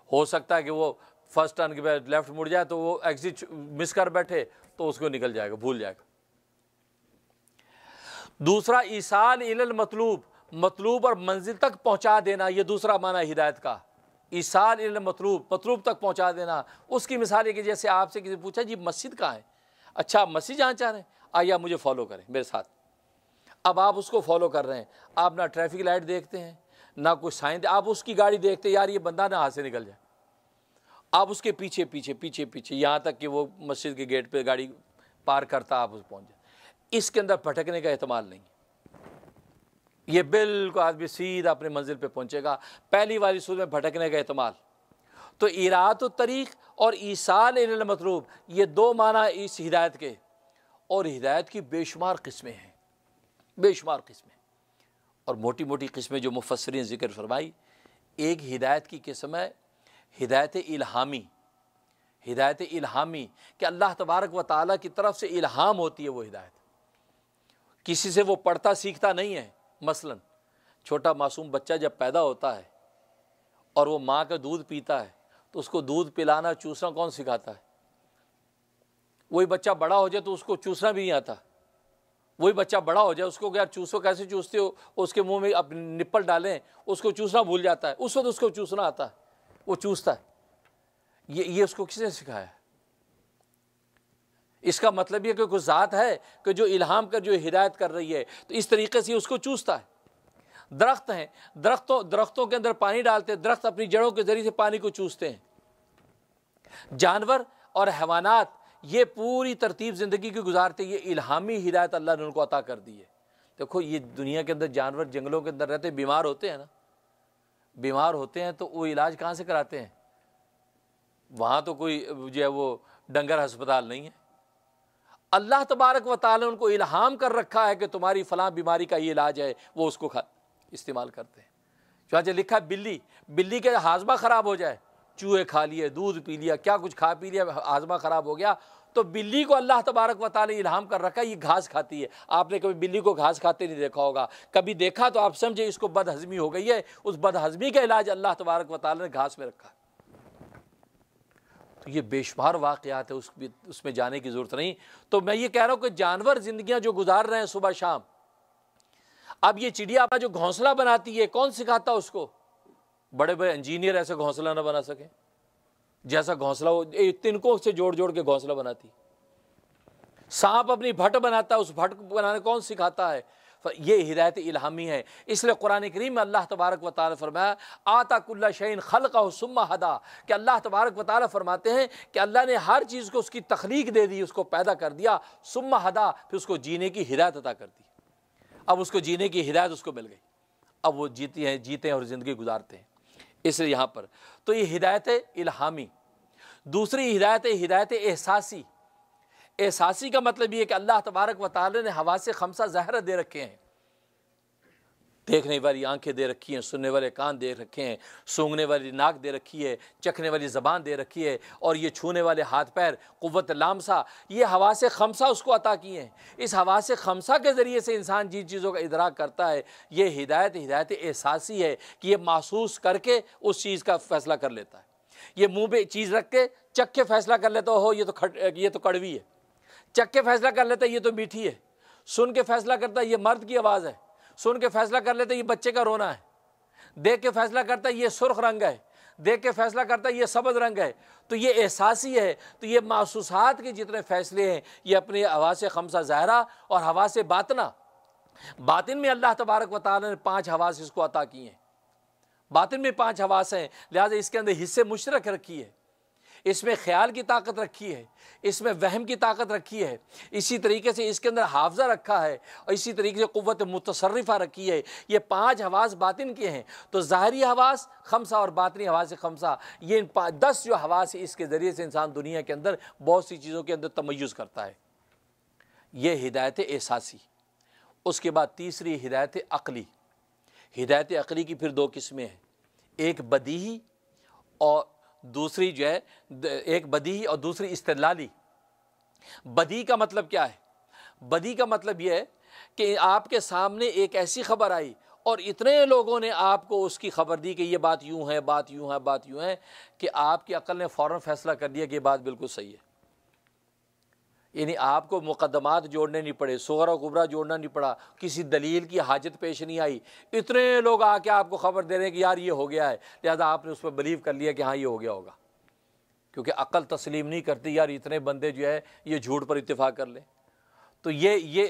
ہو سکتا ہے کہ وہ فرسٹ ٹرن کے بعد لیفٹ مڑ جائے تو وہ ایگزٹ مس کر بیٹھے, تو اس کو نکل جائے گا, بھول جائے گا. دوسرا ایصال الی المطلوب, مطلوب اور منزل تک پہنچا دینا, یہ دوسرا معنی ہدایت کا. ایصال الی المطلوب, مطلوب تک پہنچا دینا. اس کی مثال ہے کہ جیسے آپ سے کسی پوچھا جی مسجد کہاں ہے, اچھا مسجد جہاں چاہ رہے ہیں, آئیے آپ مجھے فالو کریں میرے ساتھ. اب آپ اس کو فالو کر رہے ہیں, آپ نہ ٹریفک لائٹ دیکھتے ہیں نہ کوئی سائن, آپ اس کی گاڑی دیکھتے ہیں, یار یہ بندہ نہ ہاتھ سے نکل جائے, آپ اس کے پیچھے پیچھے پیچھے پیچھے یہاں تک کہ وہ مسجد کے گیٹ پہ گاڑی پار کرتا آپ اس پہنچ جائیں. اس کے اندر بھٹکنے کا احتمال نہیں, یہ بالکل آدمی سیدھا اپنے منزل پہ پہنچے گا. پہلی والی صورت میں بھٹکنے کا احتمال. تو اراۃ الطریق اور ایصال الی المطلوب, یہ دو معنی اس ہدایت کے. اور ہدایت کی بے شمار قسمیں ہیں, بے شمار قسمیں, اور موٹی موٹی قسمیں جو مفسرین ذکر فرمائی. ایک ہدایت کی قسم ہے ہدایت الہامی. ہدایت الہامی کہ اللہ تبارک و تعالیٰ کی طرف سے الہام ہوتی ہے وہ ہدایت, کسی سے وہ پڑھتا سیکھتا نہیں ہے. مثلا چھوٹا معصوم بچہ جب پیدا ہوتا ہے اور وہ ماں کا دودھ پیتا ہے, تو اس کو دودھ پلانا چوسنا کون سکھاتا ہے؟ وہی بچہ بڑا ہو جائے تو اس کو چوسنا بھی نہیں آتا. وہی بچہ بڑا ہو جائے اس کو یار چوسو کیسے چوستے ہو, اس کے منہ میں اپنے نپل ڈالیں, اس کو چوسنا بھول جاتا ہے. اس وقت اس کو چوسنا آتا ہے, وہ چوستا ہے. یہ اس کو کس نے سکھایا ہے؟ اس کا مطلب یہ کہ کوئی ذات ہے کہ جو الہام کر, جو ہدایت کر رہی ہے, تو اس طریقے سے اس کو چوستا ہے. درخت ہیں, درختوں کے اندر پانی ڈالتے ہیں, درخت اپنی جڑوں کے ذریعے سے پانی کو چوستے ہیں. جانور اور حیوانات یہ پوری ترتیب زندگی کی گزارتے, یہ الہامی ہدایت اللہ نے ان کو عطا کر دی ہے. دیکھو یہ دنیا کے اندر جانور جنگلوں کے اندر رہتے, بیمار ہوتے ہیں نا, بیمار ہوتے ہیں تو وہ علاج کہاں سے کراتے ہیں؟ وہاں تو کوئی جو ہے وہ ڈنگر ہسپتال نہیں ہے. اللہ تبارک و تعالی نے ان کو الہام کر رکھا ہے کہ تمہاری فلاں بیماری کا یہ علاج ہے, وہ اس کو استعمال کرتے ہیں. چنانچہ لکھا ہے بلی کے ہاضمہ خراب ہو جائے, چوہے کھا لیے, دودھ پی لیا, کیا کچھ کھا پی لیا, ہاضمہ خراب ہو گیا, تو بلی کو اللہ تبارک و تعالی الہام کر رکھا ہے یہ گھاس کھاتی ہے. آپ نے کبھی بلی کو گھاس کھاتے نہیں دیکھا ہوگا, کبھی دیکھا تو آپ سمجھے اس کو بد ہضمی ہو گئی ہے. اس بد ہضمی کا علاج اللہ تبارک و تعالی نے گھاس میں رکھا ہے. تو یہ بے شمار واقعات ہے, اس میں جانے کی ضرورت نہیں. تو میں یہ کہہ رہا ہوں کہ جانور زندگیاں جو گزار رہے ہیں صبح شام, اب یہ چڑیا جو گھونسلہ بناتی ہے کون سکھاتا اس کو؟ بڑے بڑے انجینئر ایسے گھونسلہ نہ بنا سکیں جیسا گھونسلہ وہ تنکوں سے جوڑ جوڑ کے گھونسلہ بناتی. سانپ اپنی بھٹ بناتا ہے, اس بھٹ کو بنانے کون سکھاتا ہے؟ یہ ہدایت الہامی ہے. اس لیے قرآن کریم میں اللہ تبارک و تعالی فرمایا آتا کل شیء خلقہ ثم ہدی, کہ اللہ تبارک و تعالی فرماتے ہیں کہ اللہ نے ہر چیز کو اس کی تخلیق دے دی, اس کو پیدا کر دیا, ثم ہدی, پھر اس کو جینے کی ہدایت عطا کر دی. اب اس کو جینے کی ہدایت اس کو مل گئی, اب وہ جیتے ہیں اور زندگی گزارتے ہیں. اس لیے یہاں پر تو یہ ہدایت الہامی. دوسری ہدایت ہدایت احساسی. احساسی کا مطلب یہ کہ اللہ تبارک و تعالی نے حواس خمسہ ظاہرہ دے رکھے ہیں, دیکھنے والی آنکھیں دے رکھی ہیں, سننے والے کان دے رکھے ہیں, سونگھنے والی ناک دے رکھی ہے, چکھنے والی زبان دے رکھی ہے, اور یہ چھونے والے ہاتھ پیر, قوت لامسہ, یہ حواس خمسہ اس کو عطا کیے ہیں. اس حواس خمسہ کے ذریعے سے انسان جن چیزوں کا ادراک کرتا ہے, یہ ہدایت احساسی ہے کہ یہ محسوس کر کے اس چیز کا فیصلہ کر لیتا ہے. یہ منہ پہ چیز رکھ کے چکھ کے فیصلہ کر لیتا ہو یہ تو کڑوی ہے, چکھ کے فیصلہ کر لیتا ہے یہ تو میٹھی ہے, سن کے فیصلہ کرتا ہے یہ مرد کی آواز ہے, سن کے فیصلہ کر لیتا ہے یہ بچے کا رونا ہے, دیکھ کے فیصلہ کرتا ہے یہ سرخ رنگ ہے, دیکھ کے فیصلہ کرتا ہے یہ سبز رنگ ہے. تو یہ احساسی ہے. تو یہ محسوسات کے جتنے فیصلے ہیں یہ اپنے حواس خمسہ ظاہرہ اور حواس باطنہ, باطن میں اللہ تبارک و تعالی نے 5 حواس اس کو عطا کیے ہیں. باطن میں 5 حواس ہیں, لہٰذا اس کے اندر حصے مشترک رکھی ہے. اس میں خیال کی طاقت رکھی ہے, اس میں وہم کی طاقت رکھی ہے, اسی طریقے سے اس کے اندر حافظہ رکھا ہے, اور اسی طریقے سے قوت متصرفہ رکھی ہے. یہ 5 حواس باطن کے ہیں. تو ظاہری حواس خمسہ اور باطنی حواس خمسہ, یہ 10 جو حواس اس کے ذریعے سے انسان دنیا کے اندر بہت سی چیزوں کے اندر تمیز کرتا ہے. یہ ہدایت احساسی. اس کے بعد تیسری ہدایت عقلی. ہدایت عقلی کی پھر 2 قسمیں ہیں, ایک بدیہی اور دوسری جو ہے ایک بدیہی اور دوسری استدلالی. بدیہی کا مطلب کیا ہے؟ بدیہی کا مطلب یہ ہے کہ آپ کے سامنے ایک ایسی خبر آئی اور اتنے لوگوں نے آپ کو اس کی خبر دی کہ یہ بات یوں ہے, بات یوں ہے, بات یوں ہے, کہ آپ کی عقل نے فوراً فیصلہ کر دیا کہ یہ بات بالکل صحیح ہے. یعنی آپ کو مقدمات جوڑنے نہیں پڑے, صغرا و کبریٰ جوڑنا نہیں پڑا, کسی دلیل کی حاجت پیش نہیں آئی. اتنے لوگ آ کے آپ کو خبر دے رہے ہیں کہ یار یہ ہو گیا ہے, لہذا آپ نے اس پہ بلیو کر لیا کہ ہاں یہ ہو گیا ہوگا, کیونکہ عقل تسلیم نہیں کرتی یار اتنے بندے جو ہے یہ جھوٹ پر اتفاق کر لیں. تو یہ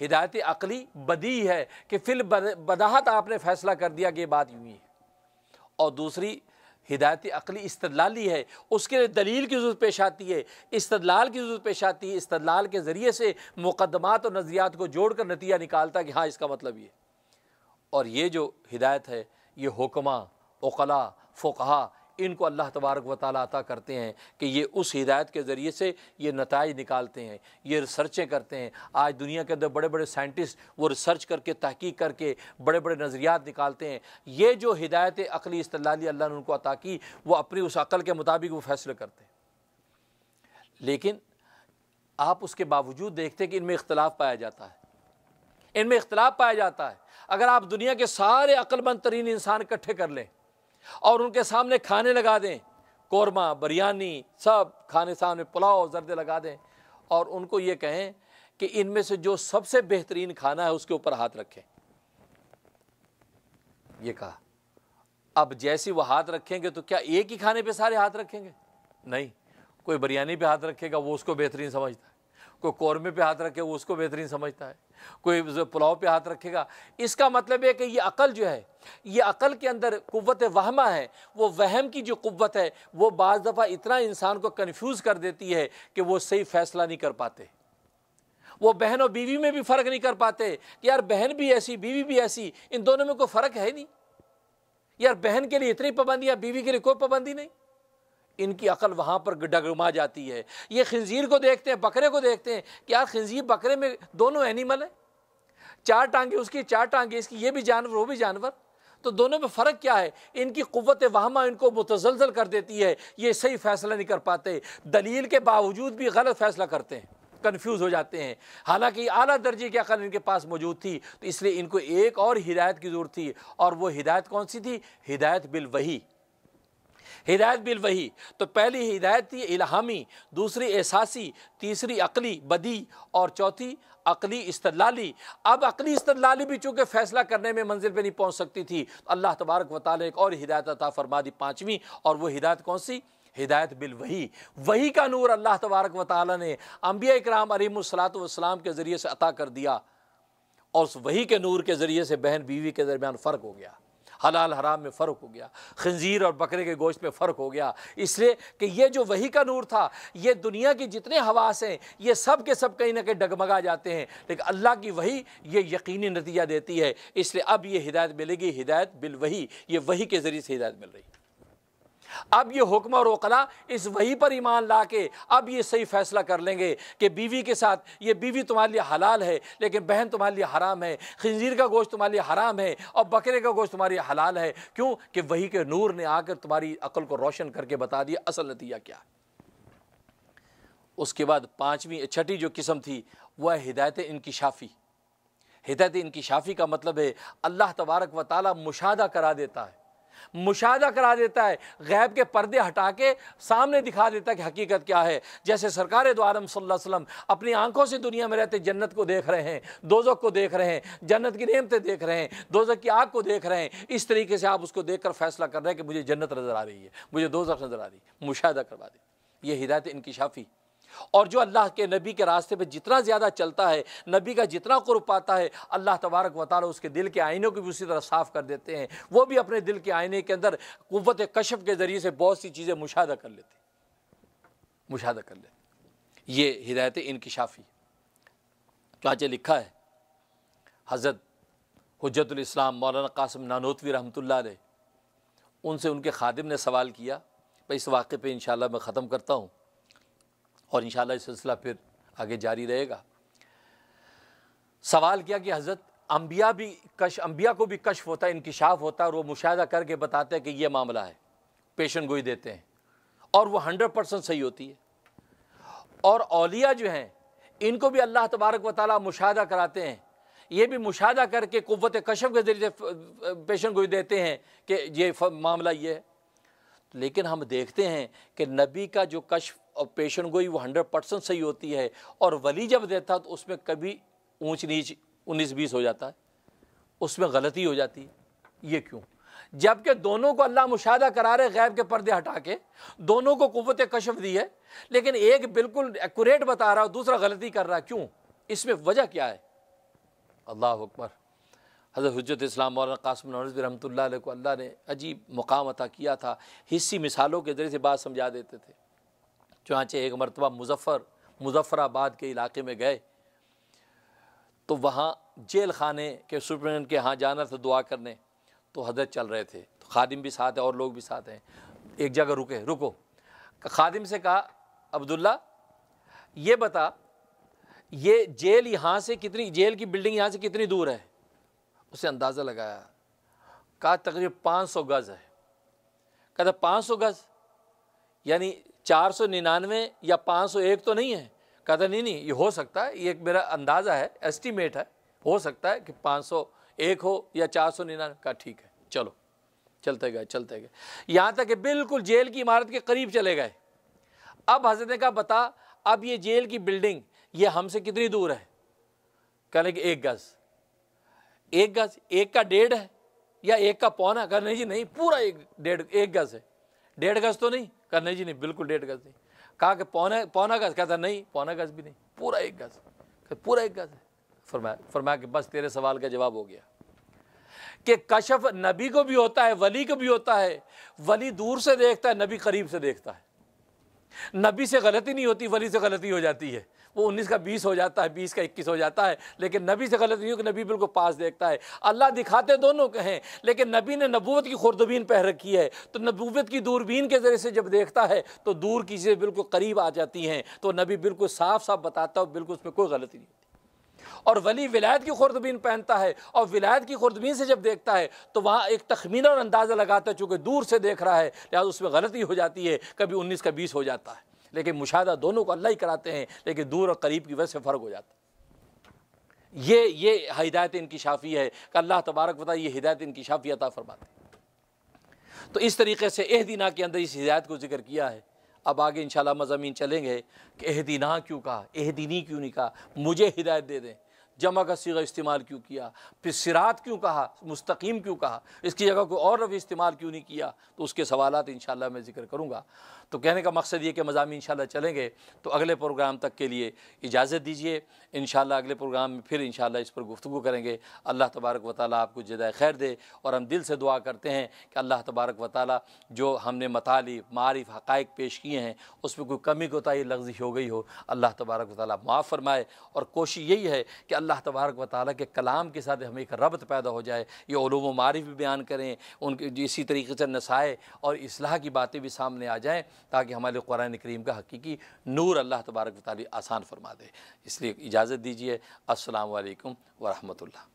ہدایت عقلی بدیہی ہے کہ فی البداہت آپ نے فیصلہ کر دیا کہ یہ بات یوں ہی ہے. اور دوسری ہدایت عقلی استدلالی ہے, اس کے لیے دلیل کی ضرورت پیش آتی ہے, استدلال کی ضرورت پیش آتی ہے. استدلال کے ذریعے سے مقدمات اور نظریات کو جوڑ کر نتیجہ نکالتا ہے کہ ہاں اس کا مطلب یہ. اور یہ جو ہدایت ہے یہ حکماء, عقلاء, فقہاء, ان کو اللہ تبارک و تعالیٰ عطا کرتے ہیں کہ یہ اس ہدایت کے ذریعے سے یہ نتائج نکالتے ہیں, یہ ریسرچیں کرتے ہیں. آج دنیا کے اندر بڑے بڑے سائنٹسٹ وہ ریسرچ کر کے تحقیق کر کے بڑے بڑے نظریات نکالتے ہیں. یہ جو ہدایت عقلی استدلالی اللہ نے ان کو عطا کی, وہ اپنی اس عقل کے مطابق وہ فیصلے کرتے ہیں. لیکن آپ اس کے باوجود دیکھتے ہیں کہ ان میں اختلاف پایا جاتا ہے, ان میں اختلاف پایا جاتا ہے. اگر آپ دنیا کے سارے عقل مند ترین انسان اکٹھے کر لیں اور ان کے سامنے کھانے لگا دیں, قورمہ, بریانی, سب کھانے سامنے, پلاؤ, زردے لگا دیں, اور ان کو یہ کہیں کہ ان میں سے جو سب سے بہترین کھانا ہے اس کے اوپر ہاتھ رکھیں, یہ کہا. اب جیسی وہ ہاتھ رکھیں گے تو کیا ایک ہی کھانے پہ سارے ہاتھ رکھیں گے؟ نہیں. کوئی بریانی پہ ہاتھ رکھے گا وہ اس کو بہترین سمجھتا ہے, کوئی قورمے پہ ہاتھ رکھے وہ اس کو بہترین سمجھتا ہے, کوئی پلاؤ پہ ہاتھ رکھے گا. اس کا مطلب ہے کہ یہ عقل جو ہے, یہ عقل کے اندر قوت وہمہ ہے. وہ وہم کی جو قوت ہے وہ بعض دفعہ اتنا انسان کو کنفیوز کر دیتی ہے کہ وہ صحیح فیصلہ نہیں کر پاتے. وہ بہن اور بیوی میں بھی فرق نہیں کر پاتے کہ یار بہن بھی ایسی بیوی بھی ایسی, ان دونوں میں کوئی فرق ہے نہیں. یار بہن کے لیے اتنی پابندیاں, بیوی کے لیے کوئی پابندی نہیں. ان کی عقل وہاں پر ڈگمگا جاتی ہے. یہ خنزیر کو دیکھتے ہیں, بکرے کو دیکھتے ہیں کہ یار خنزیر بکرے میں دونوں اینیمل ہیں, 4 ٹانگیں اس کی, 4 ٹانگیں اس کی, یہ بھی جانور وہ بھی جانور, تو دونوں میں فرق کیا ہے؟ ان کی قوت وہمہ ان کو متزلزل کر دیتی ہے، یہ صحیح فیصلہ نہیں کر پاتے، دلیل کے باوجود بھی غلط فیصلہ کرتے ہیں، کنفیوز ہو جاتے ہیں، حالانکہ اعلیٰ درجے کی عقل ان کے پاس موجود تھی۔ تو اس لیے ان کو ایک اور ہدایت کی ضرورت تھی، اور وہ ہدایت کون سی تھی؟ ہدایت بالوحی۔ ہدایت بالوحی، تو پہلی ہدایت تھی الہامی، دوسری احساسی، تیسری عقلی بدی، اور چوتھی عقلی استدلالی۔ اب عقلی استدلالی بھی چونکہ فیصلہ کرنے میں منزل پہ نہیں پہنچ سکتی تھی، تو اللہ تبارک و تعالیٰ ایک اور ہدایت عطا فرما دی، پانچویں، اور وہ ہدایت کون سی؟ ہدایت بالوحی۔ وحی کا نور اللہ تبارک و تعالیٰ نے انبیاء اکرام علیہم الصلاۃ والسلام کے ذریعے سے عطا کر دیا، اور اس وحی کے نور کے ذریعے سے بہن بیوی کے درمیان فرق ہو گیا، حلال حرام میں فرق ہو گیا، خنزیر اور بکرے کے گوشت میں فرق ہو گیا، اس لیے کہ یہ جو وحی کا نور تھا، یہ دنیا کی جتنے حواس ہیں یہ سب کے سب کہیں نہ کہیں ڈگمگا جاتے ہیں، لیکن اللہ کی وحی یہ یقینی نتیجہ دیتی ہے۔ اس لیے اب یہ ہدایت ملے گی، ہدایت بالوحی، یہ وحی کے ذریعے سے ہدایت مل رہی ہے۔ اب یہ حکم اور عقلاء اس وحی پر ایمان لا کے اب یہ صحیح فیصلہ کر لیں گے کہ بیوی کے ساتھ، یہ بیوی تمہارے لیے حلال ہے لیکن بہن تمہارے لیے حرام ہے، خنزیر کا گوشت تمہارے لیے حرام ہے اور بکرے کا گوشت تمہارے لیے حلال ہے۔ کیوں؟ کہ وحی کے نور نے آ کر تمہاری عقل کو روشن کر کے بتا دیا اصل نتیجہ کیا ہے۔ اس کے بعد چھٹی جو قسم تھی وہ ہے ہدایت انکشافی۔ ہدایت انکشافی کا مطلب ہے اللہ تبارک و تعالیٰ مشاہدہ کرا دیتا ہے، مشاہدہ کرا دیتا ہے، غیب کے پردے ہٹا کے سامنے دکھا دیتا ہے کہ حقیقت کیا ہے۔ جیسے سرکار دو عالم صلی اللہ علیہ وسلم اپنی آنکھوں سے دنیا میں رہتے جنت کو دیکھ رہے ہیں، دوزخ کو دیکھ رہے ہیں، جنت کی نعمتیں دیکھ رہے ہیں، دوزخ کی آگ کو دیکھ رہے ہیں، اس طریقے سے آپ اس کو دیکھ کر فیصلہ کر رہے ہیں کہ مجھے جنت نظر آ رہی ہے، مجھے دوزخ نظر آ رہی ہے، مشاہدہ کروا دے۔ یہ ہدایت انکشافی۔ اور جو اللہ کے نبی کے راستے پہ جتنا زیادہ چلتا ہے، نبی کا جتنا قرب پاتا ہے، اللہ تبارک و تعالیٰ اس کے دل کے آئینوں کو بھی اسی طرح صاف کر دیتے ہیں، وہ بھی اپنے دل کے آئینے کے اندر قوت کشف کے ذریعے سے بہت سی چیزیں مشاہدہ کر لیتے۔ یہ ہدایت انکشافی۔ چنانچہ لکھا ہے حضرت حجت الاسلام مولانا قاسم نانوتوی رحمۃ اللہ علیہ، ان سے ان کے خادم نے سوال کیا، میں اس واقعے پہ انشاءاللہ میں ختم کرتا ہوں اور انشاءاللہ یہ سلسلہ پھر آگے جاری رہے گا۔ سوال کیا کہ حضرت انبیاء کو بھی کشف ہوتا ہے، انکشاف ہوتا ہے، اور وہ مشاہدہ کر کے بتاتے ہیں کہ یہ معاملہ ہے، پیشن گوئی دیتے ہیں، اور وہ 100% صحیح ہوتی ہے۔ اور اولیاء جو ہیں ان کو بھی اللہ تبارک و تعالیٰ مشاہدہ کراتے ہیں، یہ بھی مشاہدہ کر کے قوت کشف کے ذریعے سے پیشن گوئی دیتے ہیں کہ یہ معاملہ یہ ہے۔ لیکن ہم دیکھتے ہیں کہ نبی کا جو کشف اور پیشن گوئی وہ 100% صحیح ہوتی ہے، اور ولی جب دیتا تو اس میں کبھی اونچ نیچ 19-20 ہو جاتا ہے، اس میں غلطی ہو جاتی ہے۔ یہ کیوں؟ جبکہ دونوں کو اللہ مشاہدہ کرا رہے غیب کے پردے ہٹا کے، دونوں کو قوت کشف دی ہے، لیکن ایک بالکل ایکوریٹ بتا رہا ہے، دوسرا غلطی کر رہا ہے۔ کیوں؟ اس میں وجہ کیا ہے؟ اللہ اکبر۔ حضرت حجت اسلام مولانا قاسم نانوتوی رحمۃ اللہ علیہ کو اللہ نے عجیب مقام عطا کیا تھا، حصی مثالوں کے ذریعے سے بات سمجھا دیتے تھے۔ چنانچہ ایک مرتبہ مظفر آباد کے علاقے میں گئے تو وہاں جیل خانے کے سپرنٹینڈنٹ کے ہاں جانا تھا دعا کرنے، تو حضرت چل رہے تھے، تو خادم بھی ساتھ ہے اور لوگ بھی ساتھ ہیں، ایک جگہ رکو، خادم سے کہا عبداللہ یہ بتا یہ جیل یہاں سے کتنی، جیل کی بلڈنگ یہاں سے کتنی دور ہے؟ اسے اندازہ لگایا، کہا تقریباً 500 گز ہے۔ کہتا 500 گز یعنی 499 یا 501 تو نہیں ہے؟ کہتا نہیں یہ ہو سکتا ہے، یہ ایک میرا اندازہ ہے، ایسٹیمیٹ ہے، ہو سکتا ہے کہ 501 ہو یا 499۔ کہا ٹھیک ہے چلو، چلتے گئے یہاں تک کہ بالکل جیل کی عمارت کے قریب چلے گئے۔ اب حضرت نے کہا بتا اب یہ جیل کی بلڈنگ یہ ہم سے کتنی دور ہے؟ کہنے کہ 1 گز۔ 1 گز 1 کا 1.5 ہے یا 1 کا پونا؟ کہا نہیں جی نہیں، پورا 1 گز ہے۔ 1.5 گز تو نہیں؟ کہا نہیں جی نہیں، بالکل 1.5 گز نہیں۔ کہا کہ پونا گز؟ کہتا نہیں پونا گز بھی نہیں، پورا 1 گز۔ پورا 1 گز ہے۔ فرمایا کہ بس تیرے سوال کا جواب ہو گیا کہ کشف نبی کو بھی ہوتا ہے، ولی کو بھی ہوتا ہے۔ ولی دور سے دیکھتا ہے، نبی قریب سے دیکھتا ہے۔ نبی سے غلطی نہیں ہوتی، ولی سے غلطی ہو جاتی ہے، وہ 19 کا 20 ہو جاتا ہے، 20 کا 21 ہو جاتا ہے، لیکن نبی سے غلطی نہیں ہوتی، نبی بالکل پاس دیکھتا ہے۔ اللہ دکھاتے دونوں کے ہیں، لیکن نبی نے نبوت کی خوردبین پہن رکھی ہے، تو نبوت کی دوربین کے ذریعے سے جب دیکھتا ہے تو دور کی چیزیں بالکل قریب آ جاتی ہیں، تو نبی بالکل صاف بتاتا ہے، بالکل اس میں کوئی غلطی نہیں ہوتی۔ اور ولی ولایت کی خوردبین پہنتا ہے، اور ولایت کی خوردبین سے جب دیکھتا ہے تو وہاں ایک تخمینہ اور اندازہ لگاتا ہے، چونکہ دور سے دیکھ رہا ہے لہٰذا اس میں غلطی ہو جاتی ہے، کبھی 19 کا 20 ہو جاتا ہے، لیکن مشاہدہ دونوں کو اللہ ہی کراتے ہیں، لیکن دور اور قریب کی وجہ سے فرق ہو جاتا ہے۔ یہ ہدایت انکشافی ہے کہ اللہ تبارک و تعالیٰ یہ ہدایت انکشافی عطا فرماتے ہیں۔ تو اس طریقے سے اہدینا کے اندر اس ہدایت کو ذکر کیا ہے۔ اب آگے انشاءاللہ مضامین چلیں گے کہ اہدینا کیوں کہا، اہدینی کیوں نہیں کہا، مجھے ہدایت دے دیں، جمع کا صیغہ استعمال کیوں کیا، پھر صراط کیوں کہا، مستقیم کیوں کہا، اس کی جگہ کوئی اور لفظ استعمال کیوں نہیں کیا، تو اس کے سوالات انشاءاللہ میں ذکر کروں گا۔ تو کہنے کا مقصد یہ کہ مضامین انشاءاللہ چلیں گے، تو اگلے پروگرام تک کے لیے اجازت دیجیے، انشاءاللہ اگلے پروگرام میں پھر انشاءاللہ اس پر گفتگو کریں گے۔ اللہ تبارک و تعالیٰ آپ کو جزائے خیر دے، اور ہم دل سے دعا کرتے ہیں کہ اللہ تبارک و تعالیٰ جو ہم نے مطالب، معارف، حقائق پیش کیے ہیں اس میں کوئی کمی کوتاہی لغزی ہو گئی ہو، اللہ تبارک و تعالیٰ معاف فرمائے، اور کوشش یہی ہے کہ اللہ تبارک و تعالیٰ کے کلام کے ساتھ ہمیں ایک ربط پیدا ہو جائے، یہ علوم و معارف بھی بیان کریں، ان کے اسی طریقے سے نصائح اور اصلاح کی باتیں بھی سامنے آ جائیں، تاکہ ہمارے قرآن کریم کا حقیقی نور اللہ تبارک و تعالیٰ آسان فرما دے۔ اس لیے اجازت دیجیے، السلام علیکم ورحمۃ اللہ۔